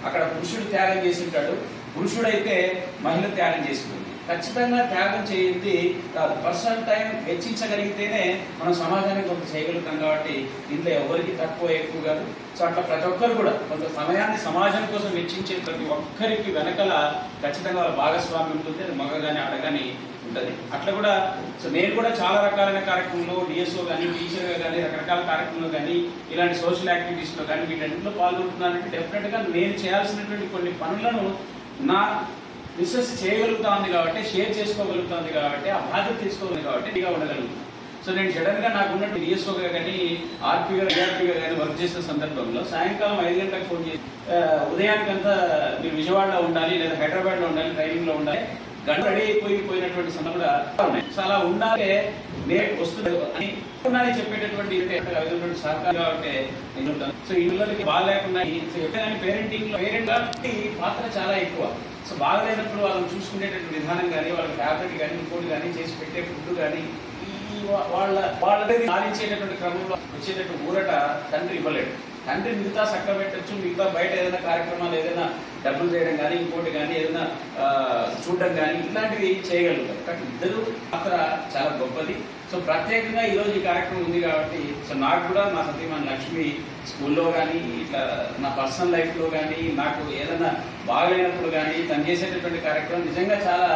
Speaker 6: అక్కడ పురుషుడు త్యాగం చేసి ఉంటాడు, పురుషుడైతే మహిళ త్యాగం చేసుకుంటుంది. ఖచ్చితంగా త్యాగం చేయింది కాదు, పర్సనల్ టైం వెచ్చించగలిగితేనే మనం సమాజానికి కొంత చేయగలుగుతాం. కాబట్టి ఇంట్లో ఎవరికి తక్కువ ఎక్కువ కాదు. సో అట్లా ప్రతి ఒక్కరు కూడా కొంత సమయాన్ని సమాజం కోసం వెచ్చించే ప్రతి ఒక్కరికి వెనకల ఖచ్చితంగా వాళ్ళ భాగస్వామ్యం ఉంటుంది. అది మగ కానీ ఆడ కానీ ఉంటుంది. అట్లా కూడా సో నేను కూడా చాలా రకాలైన కార్యక్రమంలో డిఎస్ఓ కానీ టీచర్గా కానీ రకరకాల కార్యక్రమంలో కానీ ఇలాంటి సోషల్ యాక్టివిటీస్లో కానీ వీటన్నింటిలో పాల్గొంటున్నానంటే డెఫినెట్గా నేను చేయాల్సినటువంటి కొన్ని పనులను నా రీసెర్చ్ చేయగలుగుతుంది కాబట్టి, షేర్ చేసుకోగలుగుతుంది కాబట్టి, ఆ బాధ్యత తీసుకోగలుగుతుంది కాబట్టి ఇదిగా ఉండగలుగుతాను. సో నేను సడన్గా నాకున్నట్టు డిఎస్ఓగా కానీ ఆర్పీగా ఏఆర్పీగా కానీ వర్క్ చేసిన సందర్భంలో సాయంకాలం 5 గంటలకు ఫోన్ చేసి ఉదయానికంతా మీరు విజయవాడలో ఉండాలి లేదా హైదరాబాద్లో ఉండాలి, ట్రైనింగ్లో ఉండాలి, గంట రెడీ అయిపోయినటువంటి సందర్భం కూడా ఉన్నాయి. సో అలా ఉండాలి వస్తుంది అని చెప్పేటటువంటి సహకారం కాబట్టి సో ఈ పిల్లలకి బాగా లేకుండా పేరెంటింగ్ లో పేరెంట్ పాత్ర చాలా ఎక్కువ. సో బాగలేనప్పుడు వాళ్ళని చూసుకునేటటువంటి విధానం కానీ, వాళ్ళకి ఫ్యాబ్రిక్ కానీ, ఇంకోటి కానీ, చేసి పెట్టే ఫుడ్ కానీ, ఈ వాళ్ళ సాధించేటటువంటి క్రమంలో వచ్చేటటువంటి ఊరట తండ్రి ఇవ్వలేడు. తండ్రి మిగతా చక్క పెట్టచ్చు, మిగతా బయట ఏదైనా కార్యక్రమాలు ఏదైనా డబ్బులు చేయడం కానీ, ఇంకోటి కానీ, ఏదైనా చూడడం కానీ, ఇలాంటివి చేయగలుగుతారు. కానీ ఇద్దరు పాత్ర చాలా గొప్పది. సో ప్రత్యేకంగా ఈరోజు ఈ కార్యక్రమం ఉంది కాబట్టి, సో నాకు కూడా మా సతీమణి లక్ష్మి స్కూల్లో కానీ, ఇట్లా నా పర్సనల్ లైఫ్లో కానీ, నాకు ఏదైనా బాగలేనప్పుడు కానీ తను చేసేటటువంటి కార్యక్రమం నిజంగా చాలా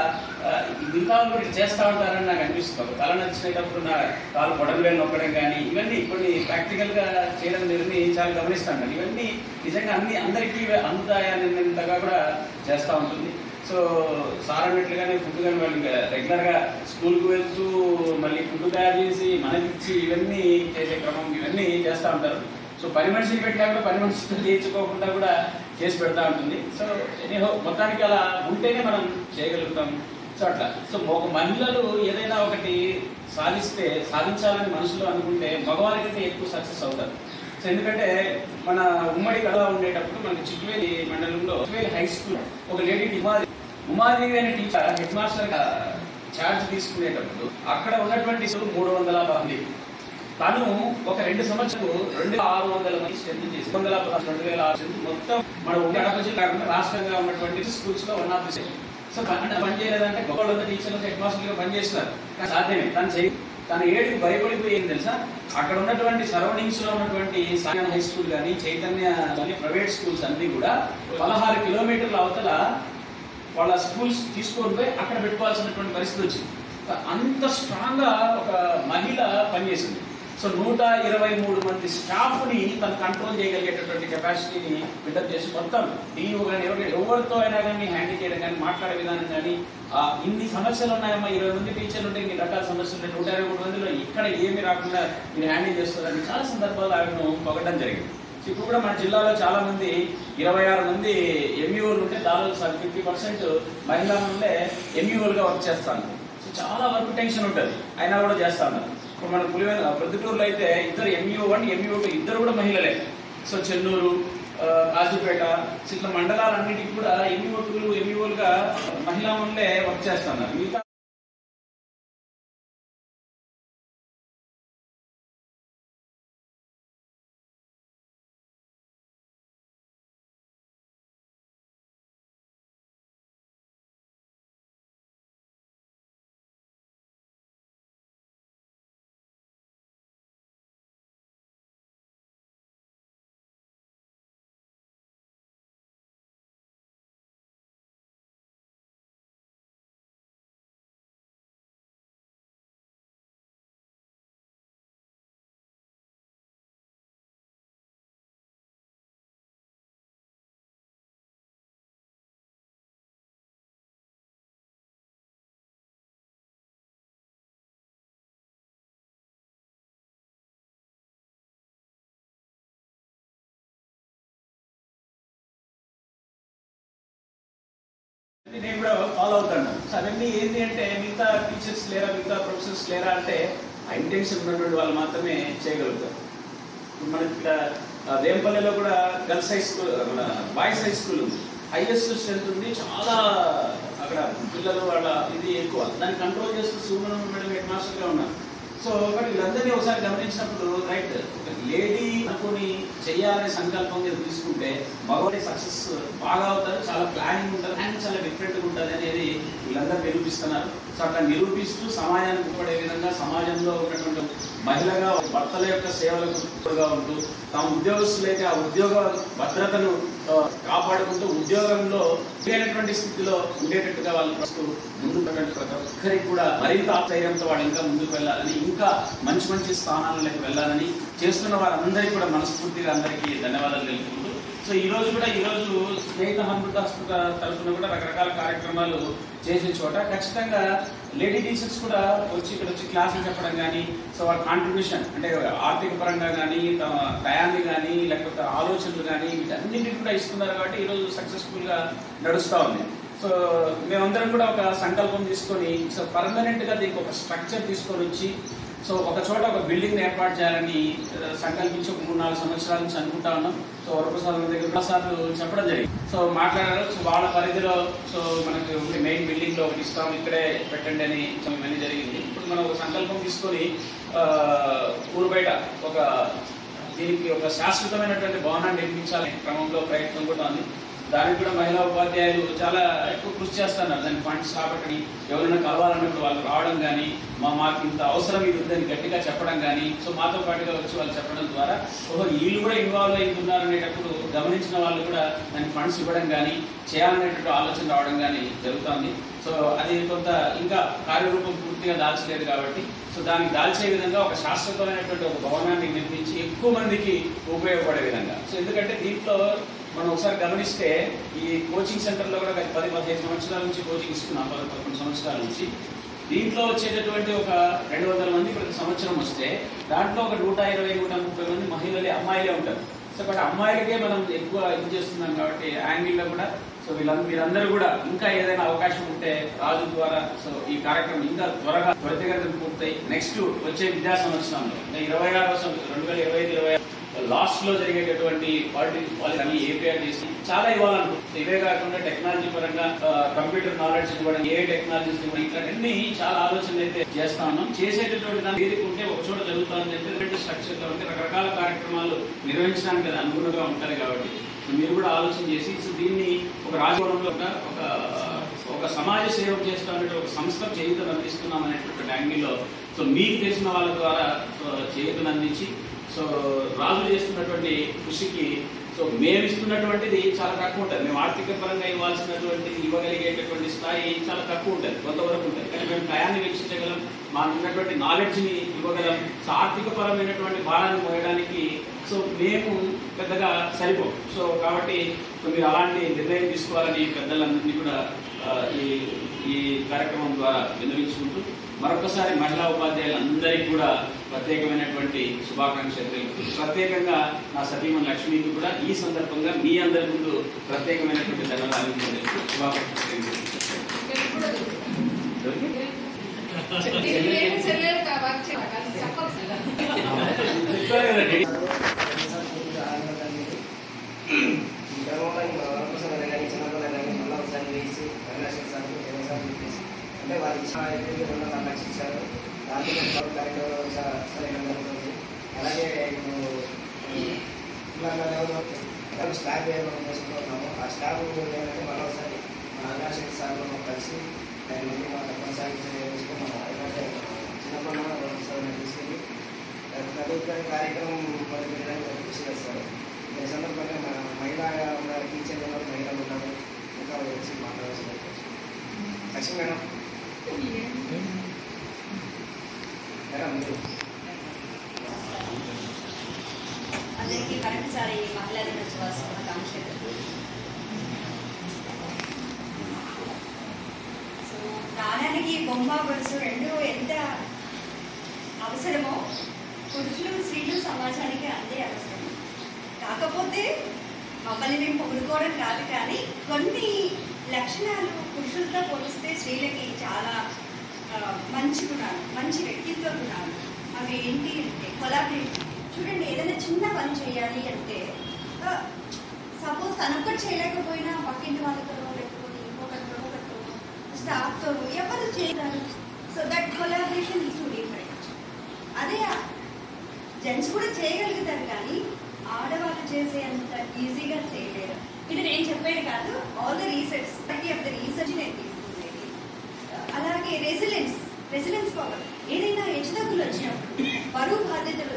Speaker 6: మిగతా కూడా చేస్తూ ఉంటారని నాకు అనిపిస్తుంది. తల నచ్చినప్పుడు నా కాలు పొడలు నొక్కడం కానీ, ఇవన్నీ కొన్ని ప్రాక్టికల్గా చేయడం జరిగి చాలా గమనిస్తాను. ఇవన్నీ నిజంగా అందరికీ అందుతాయనేంతగా కూడా చేస్తూ ఉంటుంది. సో సార్ అన్నట్లుగానే ఫుడ్ కానీ వాళ్ళు ఇంకా రెగ్యులర్గా స్కూల్కి వెళ్తూ మళ్ళీ ఫుడ్ తయారు చేసి మనకిచ్చి ఇవన్నీ చేసే క్రమం ఇవన్నీ చేస్తూ ఉంటారు. సో పని మనిషిని పెట్టినా కూడా పని మనిషితో చేయించుకోకుండా కూడా చేసి పెడతా ఉంటుంది. సో ఎనీహో మొత్తానికి అలా ఉంటేనే మనం చేయగలుగుతాం. సో అట్లా సో ఒక మహిళలు ఏదైనా ఒకటి సాధించాలని మనసులో అనుకుంటే మగవారికంటే ఎక్కువ సక్సెస్ అవుతారు. సో ఎందుకంటే మన ఉమ్మడి కళ ఉండేటప్పుడు మనకి చిట్వేలి మండలంలో చిట్వేలి హై స్కూల్ ఒక లేడీ ఉమాదేవి అనే టీచర్ హెడ్ మాస్టర్ ఛార్జ్ తీసుకునేటప్పుడు అక్కడ ఉన్నటువంటి 300 మంది, తను ఒక 2 సంవత్సరాలు 2600 మంది స్ట్రెంత్ చేసి 2016 మొత్తం మన కడప జిల్లా కాకుండా రాష్ట్రంగా ఉన్నటువంటి స్కూల్స్ లో one of the state. So పని చేయలేదంటే గొప్ప టీచర్లు హెడ్ మాస్టర్గా పనిచేస్తున్నారు. సాధ్యమే తన ఏడుకు భయపడిపోయింది తెలుసా. అక్కడ ఉన్నటువంటి సరౌండింగ్స్ లో ఉన్నటువంటి సాయన హై స్కూల్ కానీ, చైతన్య ప్రైవేట్ స్కూల్స్ అన్ని కూడా 16 కిలోమీటర్ల అవతల వాళ్ళ స్కూల్స్ తీసుకొని పోయి అక్కడ పెట్టుకోవాల్సినటువంటి పరిస్థితి వచ్చింది. అంత స్ట్రాంగ్ గా ఒక మహిళ పనిచేసింది. సో 123 మంది స్టాఫ్ని తను కంట్రోల్ చేయగలిగేటటువంటి కెపాసిటీని బిల్డప్ చేసి మొత్తం డిఓ కానీ ఎవరితో అయినా కానీ హ్యాండిల్ చేయడం కానీ, మాట్లాడే విధానం కానీ, ఇన్ని సమస్యలు ఉన్నాయమ్మా, 20 మంది టీచర్లు ఉంటే ఇన్ని రకాల సమస్యలు ఉంటాయి, 123 మందిలో ఇక్కడ ఏమి రాకుండా మీరు హ్యాండిల్ చేస్తారని చాలా సందర్భాలు ఆమెను పొగడం జరిగింది. ఇప్పుడు కూడా మన జిల్లాలో చాలా మంది 26 మంది ఎంఈఓలు ఉంటే దాదాపు 50% మహిళా మందే ఎంఈఓలుగా వర్క్ చేస్తాను. సో చాలా వర్క్ టెన్షన్ ఉంటుంది, అయినా కూడా చేస్తాను. ఇప్పుడు మన ప్రొద్దుటూరులో అయితే ఇద్దరు ఎంఈఓ1, ఎంఈఓ2 ఇద్దరు కూడా మహిళలే. సో చెన్నూరు, కాజీపేట ఇట్లా మండలాలన్నిటికీ కూడా ఎంఈఓ2లు ఎంఈఓలుగా మహిళా మందే వర్క్ చేస్తున్నారు. మిగతా నేను కూడా ఫాలో అవుతాను. సో అవన్నీ ఏంటి అంటే మిగతా టీచర్స్ లేరా, మిగతా ప్రొఫెసర్స్ లేరా అంటే ఆ ఇంటెన్షన్ ఉన్నటువంటి వాళ్ళు మాత్రమే చేయగలుగుతారు. మనకి ఇక్కడ వేంపల్లిలో కూడా గర్ల్స్ హై స్కూల్, మన బాయ్స్ హై స్కూల్ ఉంది, హైయెస్ట్ స్ట్రెంత్ ఉంది. చాలా అక్కడ పిల్లలు వాళ్ళ ఇది ఎక్కువ, దాన్ని కంట్రోల్ చేస్తూ సుమన్ మేడం హెడ్ మాస్టర్గా ఉన్నారు. సో కానీ వీళ్ళందరినీ ఒకసారి గమనించినప్పుడు రైట్ ఒక లేడీ అనుకుని చేయాలనే సంకల్పం మీద తీసుకుంటే మగవాడి సక్సెస్ బాగా అవుతారు, చాలా ప్లానింగ్ ఉంటుంది, అండ్ చాలా డిఫరెంట్గా ఉంటుంది అనేది వీళ్ళందరూ నిరూపిస్తున్నారు. సో అట్లా నిరూపిస్తూ సమాజానికి ఉపడే విధంగా సమాజంలో ఉన్నటువంటి మహిళగా భర్తల యొక్క సేవలకు తోడుగా ఉంటూ తాము ఉద్యోగస్తులైతే ఆ ఉద్యోగ భద్రతను కాపాడుకుంటూ ఉద్యోగంలో లేనటువంటి స్థితిలో ఉండేటట్టుగా వాళ్ళు ముందుకు ప్రతి ఒక్కరికి కూడా మరింత ఆశ్చర్యంతో వాళ్ళు ఇంకా ముందుకు వెళ్ళాలని, ఇంకా మంచి మంచి స్థానాలకు వెళ్ళాలని చేస్తున్న వారందరికీ కూడా మనస్ఫూర్తిగా అందరికీ ధన్యవాదాలు తెలుపుకుంటూ, సో ఈరోజు స్నేహిత అమృత తరఫున కూడా రకరకాల కార్యక్రమాలు చేసే చోట ఖచ్చితంగా లేడీ టీచర్స్ కూడా ఇక్కడ వచ్చి క్లాసులు చెప్పడం కానీ, సో వాళ్ళ కాంట్రిబ్యూషన్ అంటే ఆర్థిక పరంగా కానీ, టయాన్ని కానీ, లేకపోతే ఆలోచనలు కానీ వీటన్నింటినీ కూడా ఇస్తున్నారు కాబట్టి ఈరోజు సక్సెస్ఫుల్గా నడుస్తూ ఉంది. సో మేమందరం కూడా ఒక సంకల్పం తీసుకొని సో పర్మనెంట్గా దీనికి ఒక స్ట్రక్చర్ తీసుకొని వచ్చి సో ఒక చోట ఒక బిల్డింగ్ ఏర్పాటు చేయాలని సంకల్పించి ఒక 3-4 సంవత్సరాల నుంచి అనుకుంటా ఉన్నాం. సో వరప్రసాద్ దగ్గర సార్లు చెప్పడం జరిగింది. సో మాట్లాడారు. సో వాళ్ళ పరిధిలో సో మనకు మెయిన్ బిల్డింగ్ లో ఒకటి ఇస్తాం, ఇక్కడే పెట్టండి అని ఇవన్నీ జరిగింది. ఇప్పుడు మనం ఒక సంకల్పం తీసుకొని ఊరు బయట ఒక దీనికి ఒక శాశ్వతమైనటువంటి భవనాన్ని నిర్మించాలనే క్రమంలో ప్రయత్నం కూడా ఉంది. దానికి కూడా మహిళా ఉపాధ్యాయులు చాలా ఎక్కువ కృషి చేస్తున్నారు. దాని ఫండ్స్ కాబట్టి ఎవరైనా కలవాలన్నప్పుడు వాళ్ళు రావడం కానీ, మాకు ఇంత అవసరం ఇది ఉందని గట్టిగా చెప్పడం కానీ, సో మాతో పాటుగా వచ్చి వాళ్ళు చెప్పడం ద్వారా వీళ్ళు కూడా ఇన్వాల్వ్ అవుతున్నారు అనేటప్పుడు గమనించిన వాళ్ళు కూడా దానికి ఫండ్స్ ఇవ్వడం కానీ, చేయాలనేటువంటి ఆలోచన రావడం కానీ జరుగుతుంది. సో అది కొంత ఇంకా కార్యరూపం పూర్తిగా దాల్చలేదు కాబట్టి సో దానికి దాల్చే విధంగా ఒక శాశ్వతమైనటువంటి ఒక భవనాన్ని నిర్మించి ఎక్కువ మందికి ఉపయోగపడే విధంగా. సో ఎందుకంటే దీంట్లో మనం ఒకసారి గమనిస్తే ఈ కోచింగ్ సెంటర్లో కూడా 10-15 సంవత్సరాల నుంచి కోచింగ్ ఇస్తున్నాం, 11 సంవత్సరాల నుంచి. దీంట్లో వచ్చేటటువంటి ఒక 200 మంది ప్రతి సంవత్సరం వస్తే దాంట్లో ఒక 120-130 మంది మహిళలే, అమ్మాయిలే ఉంటారు. సో కాబట్టి అమ్మాయిలకే మనం ఎక్కువ ఇది చేస్తున్నాం కాబట్టి యాంగిల్లో కూడా సో మీరందరూ కూడా ఇంకా ఏదైనా అవకాశం ఉంటే రాజు ద్వారా సో ఈ కార్యక్రమం ఇంకా త్వరగా త్వరితగతిన పూర్తయి నెక్స్ట్ వచ్చే విద్యా సంవత్సరంలో 2025-26 లాస్ట్ లో జరిగేటటువంటి పాలిటీ ఏపీఆర్ చేసి చాలా ఇవ్వాలనుకుంటుంది. ఇవే కాకుండా టెక్నాలజీ పరంగా కంప్యూటర్ నాలెడ్జ్ ఇవ్వడం, ఏ టెక్నాలజీస్ ఇవ్వడం, ఇట్లాంటి చాలా ఆలోచనలు అయితే చేస్తా ఉన్నాం. చేసేటటువంటి దాన్ని ఏదుకుంటే ఒక చోట జరుగుతుంది అంటే స్ట్రక్చర్ తో ఉంటే రకరకాల కార్యక్రమాలు నిర్వహించడానికి అది అనుగుణంగా ఉంటారు కాబట్టి మీరు కూడా ఆలోచన చేసి దీన్ని ఒక రాజభవనంలో ఒక సమాజ సేవ చేస్తామంటే ఒక సంస్థ చేయూతను అందిస్తున్నాం అనేటువంటి యాంగిల్లో సో మీకు తెలిసిన వాళ్ళ ద్వారా చేయూతను అందించి సో రాజు చేస్తున్నటువంటి కృషికి సో మేము ఇస్తున్నటువంటిది చాలా తక్కువ ఉంటుంది. మేము ఆర్థిక పరంగా ఇవ్వాల్సినటువంటి ఇవ్వగలిగేటటువంటి స్థాయి చాలా తక్కువ ఉంటుంది, కొంతవరకు ఉంటుంది. కానీ మేము టయాన్ని వెచ్చించగలం, మాకు ఉన్నటువంటి నాలెడ్జ్ని ఇవ్వగలం. సో ఆర్థిక పరమైనటువంటి భారాన్ని మోయడానికి సో మేము పెద్దగా సరిపోం. సో కాబట్టి మీరు అలాంటి నిర్ణయం తీసుకోవాలని పెద్దలందరినీ కూడా ఈ కార్యక్రమం ద్వారా విన్నవించుకుంటూ మరొకసారి మహిళా ఉపాధ్యాయులందరికీ కూడా ప్రత్యేకమైనటువంటి శుభాకాంక్షలు. ప్రత్యేకంగా నా సతీమణి లక్ష్మికి కూడా ఈ సందర్భంగా మీ అందరి ముందు ప్రత్యేకమైనటువంటి ధన్యవాదాలు శుభాకాంక్షలు.
Speaker 1: అంటే వాళ్ళు ఇచ్చిన 2 లక్షలు ఇచ్చారు. దాంట్లో కార్యక్రమం సరైన జరుగుతుంది. అలాగే ఇప్పుడు స్టాఫ్ ఏమైనా చేసుకుంటున్నాము. ఆ స్టాఫ్ ఏంటంటే మరోసారి మన అవినాశక్తి సార్లో కలిసి దాని ముందు మనం కొనసాగించే మనం ఏంటంటే చిన్నప్పుడు మనం తీసుకెళ్ళి ప్రభుత్వ కార్యక్రమం మొదలుపెట్టడానికి కృషి చేస్తారు. ఈ సందర్భంగా మన మహిళా టీచర్లు ఉన్నారు, మహిళలు ఉన్నారు, ఇంకా వచ్చి మాట్లాడాల్సి లక్ష్మి మేడం
Speaker 5: అందరికీ మరొకసారి మహిళా దినోత్సవ శుభాకాంక్షలు. సో నాణ్యానికి బొమ్మ గొలుసు రెండు ఎంత అవసరమో పురుషులు స్త్రీలు సమాజానికి అంతే అవసరం. కాకపోతే మమ్మల్ని మేము పొగుడుకోవడం కాదు, కానీ కొన్ని లక్షణాలు పురుషులతో పోలిస్తే స్త్రీలకి చాలా మంచి గుణాలు, మంచి వ్యక్తిత్వ గుణాలు. అవి ఏంటి అంటే కొలాబరేషన్. చూడండి, ఏదైనా చిన్న పని చేయాలి అంటే సపోజ్ తనొక్కటి చేయలేకపోయినా పక్కింటి వాళ్ళతో లేకపోతే ఇంకొకరితో స్టాఫ్తో ఎవరు చేయగలరు. So that collaboration is to different. అదే జెంట్స్ కూడా చేయగలుగుతారు, కానీ ఆడవాళ్ళు చేసే అంత ఈజీగా చేయలేరు. ఇది నేను చెప్పేది కాదు, all the research of the research నేను తీసుకునేది. అలాగే రెసిలెన్స్ పవర్. ఏదైనా హెచ్చుతగ్గులు వచ్చినప్పుడు, బరువు బాధ్యతలు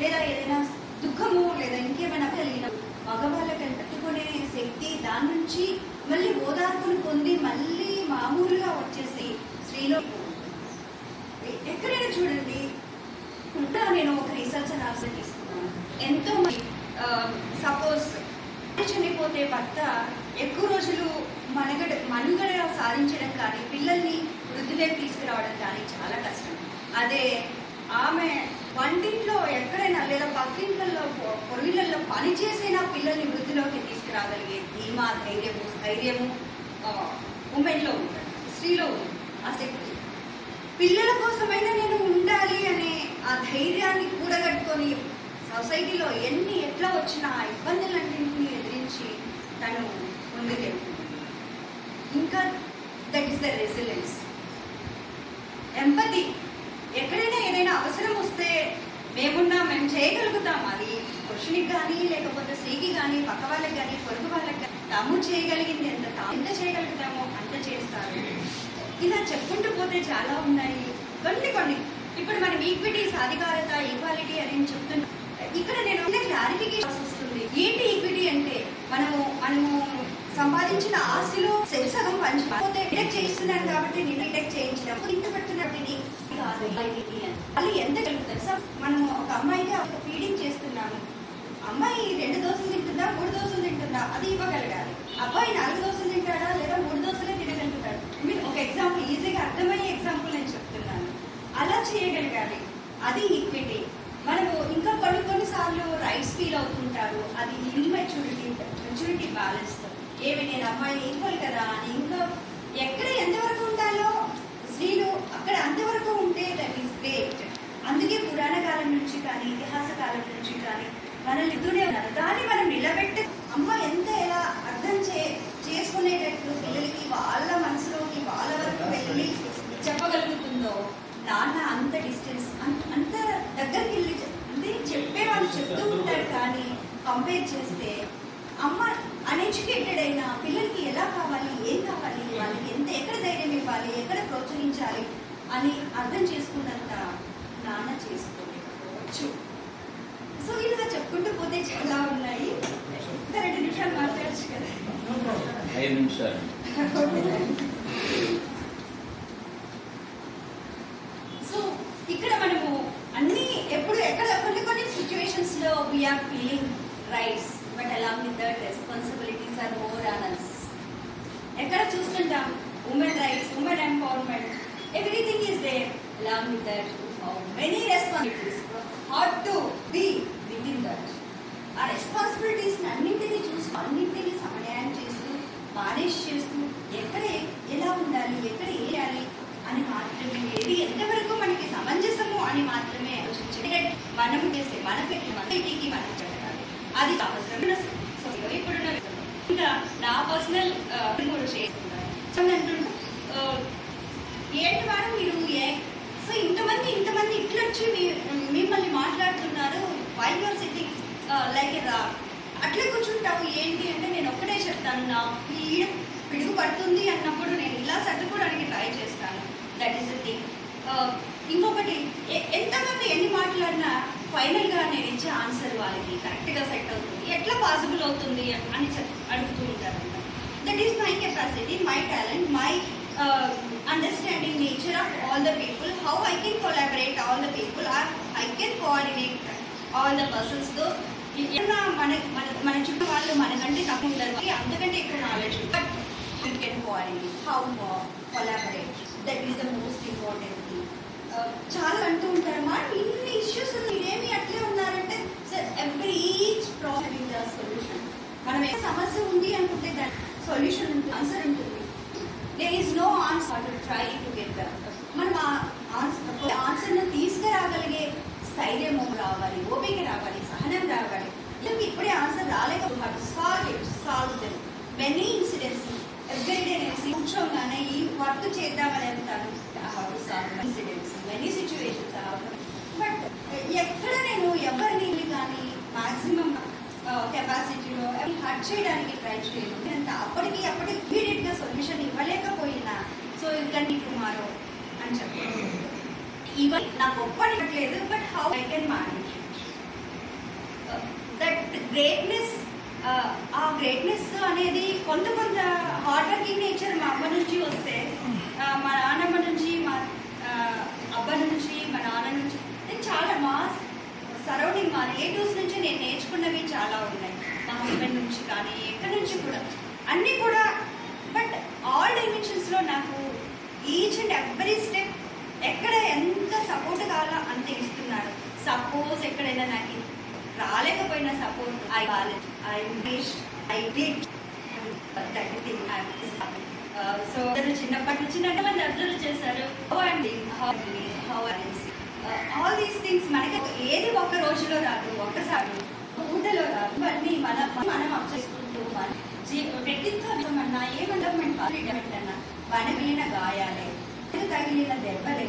Speaker 5: లేదా ఏదైనా దుఃఖము లేదా ఇంకేమైనా కలిగిన మగవాళ్ళకి తట్టుకునే శక్తి, దాని నుంచి మళ్ళీ ఓదార్పును పొంది మళ్ళీ మామూలుగా వచ్చేసి స్త్రీలో ఎక్కడైనా చూడండి. ఇంకా నేను ఒక రీసెర్చ్ అనాలిసిస్ తీసుకున్నాను. ఎంతో సపోజ్ చనిపోతే భర్త ఎక్కువ రోజులు మనుగడ సాధించడం కానీ, పిల్లల్ని వృద్ధిలోకి తీసుకురావడం కానీ చాలా కష్టం. అదే ఆమె వంటింట్లో ఎక్కడైనా లేదా పక్కింట్లలో పొరుగిళ్ళల్లో పనిచేసైనా పిల్లల్ని వృద్ధిలోకి తీసుకురాగలిగే ధీమా, ధైర్యము ఉమెన్లో ఉంటుంది, స్త్రీలో ఉంటుంది. ఆ శక్తి పిల్లల కోసమైనా నేను ఉండాలి అనే ఆ ధైర్యాన్ని కూడగట్టుకొని సొసైటీలో ఎట్లా వచ్చినా ఆ ఇబ్బందులన్నింటినీ ఎదిరించి తను ముందుకెళ్తుంది. ఇంకా that is the resilience, empathy. ఎక్కడైనా ఏదైనా అవసరం వస్తే మేము చేయగలుగుతాం. అది పురుషునికి కానీ లేకపోతే స్త్రీకి కానీ పక్క వాళ్ళకి కానీ పొరుగు వాళ్ళకి కానీ తాము చేయగలిగింది ఎంత చేయగలుగుతామో అంత చేస్తారు. ఇలా చెప్పుకుంటూ పోతే చాలా ఉన్నాయి. కొన్ని ఇప్పుడు మనం ఈక్విటీ, సాధికారత, ఈక్వాలిటీ అని చెప్తున్నాం. ఇక్కడ నేను క్లారిఫికేషన్ వస్తుంది. ఏంటి ఈక్విటీ అంటే మనము సంపాదించిన ఆస్తిలో సగం పంచిపోతే డిడక్ట్ చేయిస్తున్నాను కాబట్టి నేను డిడక్ట్ చేయించడం ఇంత పెడుతున్నట్టు వాళ్ళు ఎంత కలుగుతారు సార్. మనము ఒక అమ్మాయికి ఒక ఫీడింగ్ చేస్తున్నాము. అమ్మాయి 2 దోశలు తింటుందా 3 దోశలు తింటుందా అది ఇవ్వగలగాలి. అబ్బాయి 4 దోశలు తింటాడా లేదా 3 దోశలే తినగలుగుతాడు. మీరు ఒక ఎగ్జాంపుల్, ఈజీగా అర్థమయ్యే ఎగ్జాంపుల్ నేను చెప్తున్నాను. అలా చేయగలగాలి, అది ఈక్విటీ. మనము ఇంకా కొన్నిసార్లు రైట్స్ ఫీల్ అవుతుంటారు. అది మెచ్యూరిటీ బ్యాలెన్స్తో నేను అమ్మాయి ఈక్వల్ కదా అని ఇంకా ఎక్కడ ఎంతవరకు ఉండాలో స్త్రీలు అక్కడ అంతవరకు ఉంటే దట్ ఈస్ గ్రేట్. అందుకే పురాణ కాలం నుంచి కానీ ఇతిహాస కాలం నుంచి కానీ మనల్ని ఇద్దరే ఉన్నారు. దాన్ని మనం నిలబెట్టి అమ్మ ఎలా అర్థం చేసుకునేటట్లు పిల్లలకి వాళ్ళ మనసులోకి వాళ్ళ వరకు వెళ్ళి చెప్పగలుగుతుందో, నాన్న అంత డిస్టెన్స్ అంత దగ్గరికి వెళ్ళి అంటే చెప్పే వాళ్ళు చెప్తూ ఉంటారు. కానీ కంపేర్ చేస్తే అమ్మ అన్ఎడ్యుకేటెడ్ అయిన పిల్లలకి ఎలా కావాలి, ఏం కావాలి, వాళ్ళకి ఎక్కడ ధైర్యం ఇవ్వాలి, ఎక్కడ ప్రోత్సహించాలి అని అర్థం చేసుకున్నంత నాన్న చేసుకోవచ్చు. సో ఇలా చెప్పుకుంటూ పోతే చాలా ఉన్నాయి. 2 నిమిషాలు మాట్లాడచ్చు కదా.
Speaker 6: 5 నిమిషాలు.
Speaker 5: సో ఇక్కడ మనము అన్ని ఎక్కడ కొన్ని సిచ్యువేషన్స్ లో we are feeling rights, but along with that responsibilities are more on us. ఎక్కడ చూస్తుంటాం women rights, women empowerment, everything is there. Along with that many responsibilities ought to be within that. ఆ రెస్పాన్సిబిలిటీస్ అన్నింటినీ చూసి అన్నింటినీ సమన్వయం చేస్తూ మేనేజ్ చేస్తూ ఎక్కడ ఎలా ఉండాలి, ఎక్కడ వేయాలి అని మాత్రమే, ఏది ఎంతవరకు మనకి సమంజసము అని మాత్రమే ఆలోచించే మనం చేసే మనకి మనం పెట్టాలి. అది అవసరం. సో ఇప్పుడున్న ఇంకా నా పర్సనల్ కూడా చేస్తున్నాను. ఏంటి మేడం మీరు సో ఇంతమంది ఇట్లొచ్చి మిమ్మల్ని మాట్లాడుతున్నారు, వై యూఆర్ సిట్టింగ్ లైక్ అట్లా కూర్చుంటావు ఏంటి అంటే నేను ఒక్కటే చెప్తాను, నా పిడుగు పడుతుంది అన్నప్పుడు నేను ఇలా సర్దుకోవడానికి ట్రై చేస్తాను. That is the thing. ఇంకొకటి ఎంతమంది ఎన్ని మాట్లాడినా ఫైనల్గా నేను ఇచ్చే ఆన్సర్ వాళ్ళకి కరెక్ట్గా సెట్ అవుతుంది, ఎట్లా పాసిబుల్ అవుతుంది అని అడుగుతూ ఉంటారు. That is my capacity, my talent, my understanding nature of all the people, how I can collaborate all the people, or I can coordinate all the persons. Though మన చుట్టూ వాళ్ళు మనకంటే తక్కువ ఉంటారు, అంతకంటే ఎక్కువ knowledge, but you can coordinate, how collaborate, that is the most important thing. చాలా అంటూ ఉంటారు మా ఇన్ని ఇష్యూస్ మీరేమి అట్లే ఉన్నారంటే sir every each problem the solution. మనం ఏ సమస్య ఉంది అనుకుంటే దాని సొల్యూషన్ ఉంటుంది, ఆన్సర్ ఉంటుంది. There is no answer to try to get that. మనం ఆన్సర్ను తీసుకురాగలిగే స్థైర్యం రావాలి, ఓపిక రావాలి, సహనం రావాలి. ఇప్పుడే ఆన్సర్ రాలేకపోతే solve them. Many incidents everyday నేను కూర్చోగానే ఈ వర్క్ చేద్దామని వెళ్తాను. Incidents many situations. బట్ ఎక్కడ నేను ఎవరిని కానీ మాక్సిమం కెపాసిటీలో హర్ట్ చేయడానికి ట్రై చేయను. నేను అప్పటికి ఇమీడియట్గా సొల్యూషన్ ఇవ్వలేకపోయినా సో ఇంకంటే టుమారో అని చెప్పాను. ఈవెన్ నాకు ఒప్పట్లేదు, but how I can manage that greatness. ఆ గ్రేట్నెస్ అనేది కొంత హార్డ్ వర్కింగ్ నేచర్ మా అమ్మ నుంచి వస్తే, మా నాన్నమ్మ నుంచి, మా అబ్బ నుంచి, మా నాన్న నుంచి, నేను చాలా మా సరౌండింగ్ మా రిలేటివ్స్ నుంచి నేను నేర్చుకున్నవి చాలా ఉన్నాయి. మా హస్బెండ్ నుంచి కానీ ఎక్కడి నుంచి కూడా అన్నీ కూడా. బట్ ఆల్ డైమెన్షన్స్లో నాకు ఈచ్ అండ్ ఎవ్రీ స్టెప్ ఎక్కడ ఎంత సపోర్ట్ కావాలో అంత ఇస్తున్నారు. సపోజ్ ఎక్కడైనా నాకు రాలేకపోయినా support I did that thing. So చిన్నప్పటి నుంచి ఎంతమంది అబ్జర్వ్ చేశారు హౌ ఆల్ దీస్ థింగ్స్ మనకి ఏది ఒక్క రోజులో రాదు, ఒక్కసారి ఊటలో రాదు. అన్నీ మనం అప్ చేసుకుంటూ వ్యక్తిత్వం అన్నా ఏ డెవలప్మెంట్ అన్నా మనకిన గాయాలే, తగిలిన దెబ్బలే,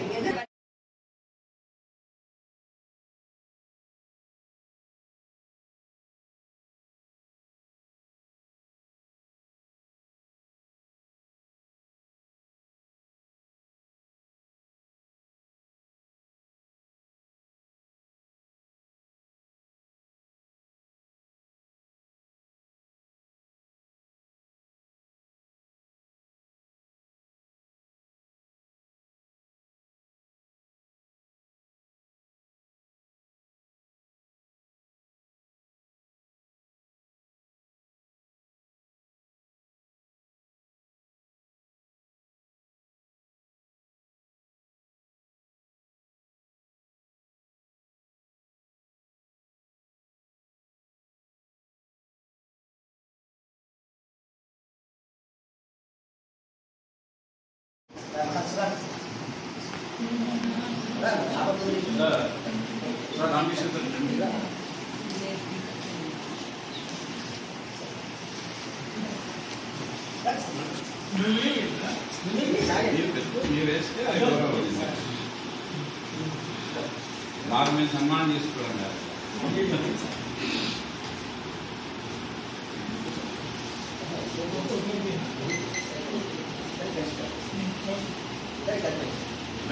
Speaker 10: మాకు మేము సన్మానం చేసుకోవడం కాదు.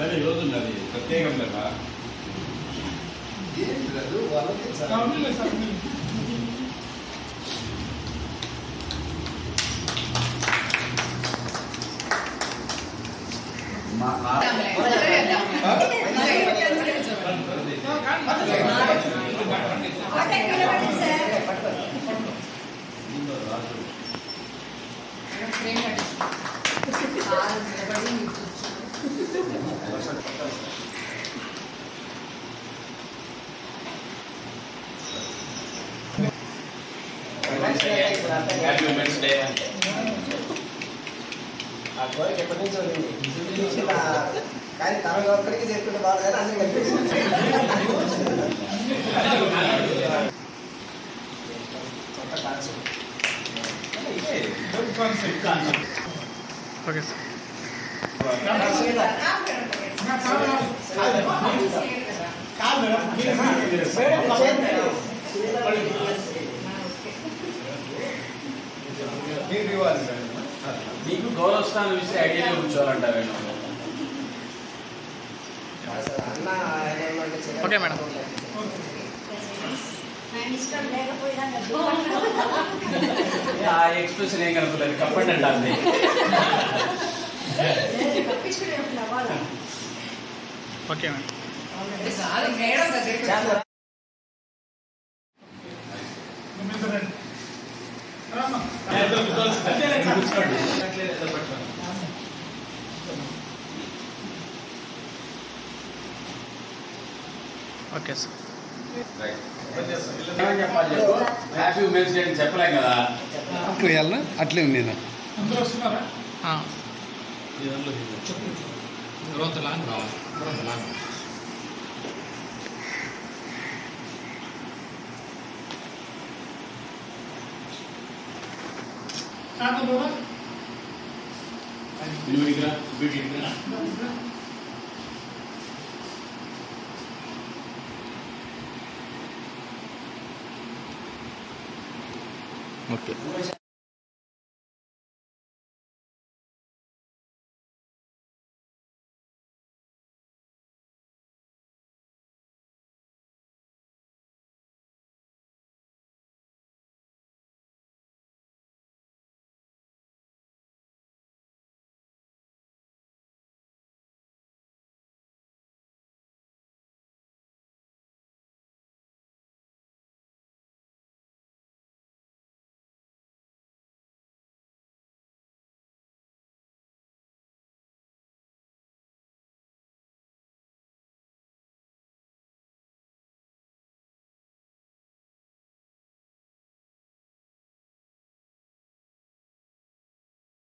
Speaker 10: అదే ఈరోజు ఉన్నది ప్రత్యేకం కదా.
Speaker 6: Happy women's day.
Speaker 1: ఆ కోరిక ఎప్పటి నుంచో ఉంది కానీ తనలో ఒక్కడికి చేసుకుంటే బాగా కానీ అన్ని కనిపిస్తుంది. కొత్త కాన్సెప్ట్.
Speaker 9: Okay sir.
Speaker 6: నీకు గౌరవస్థానం ఇస్తే ఐడియాలో కూర్చోవాలంటారు.
Speaker 9: Okay madam.
Speaker 6: ఆ ఎక్స్ప్రెషన్ ఏం కనుకుంటుంది, కప్పండి అంటారు.
Speaker 9: Okay madam. Okay sir.
Speaker 6: చెప్పాలి చెప్పు. హ్యాపీ ఉమెన్స్ డే అని చెప్పలేం కదా.
Speaker 3: అట్లే ఉంది.
Speaker 9: అందరూ వస్తున్నారా?
Speaker 6: ఓకే.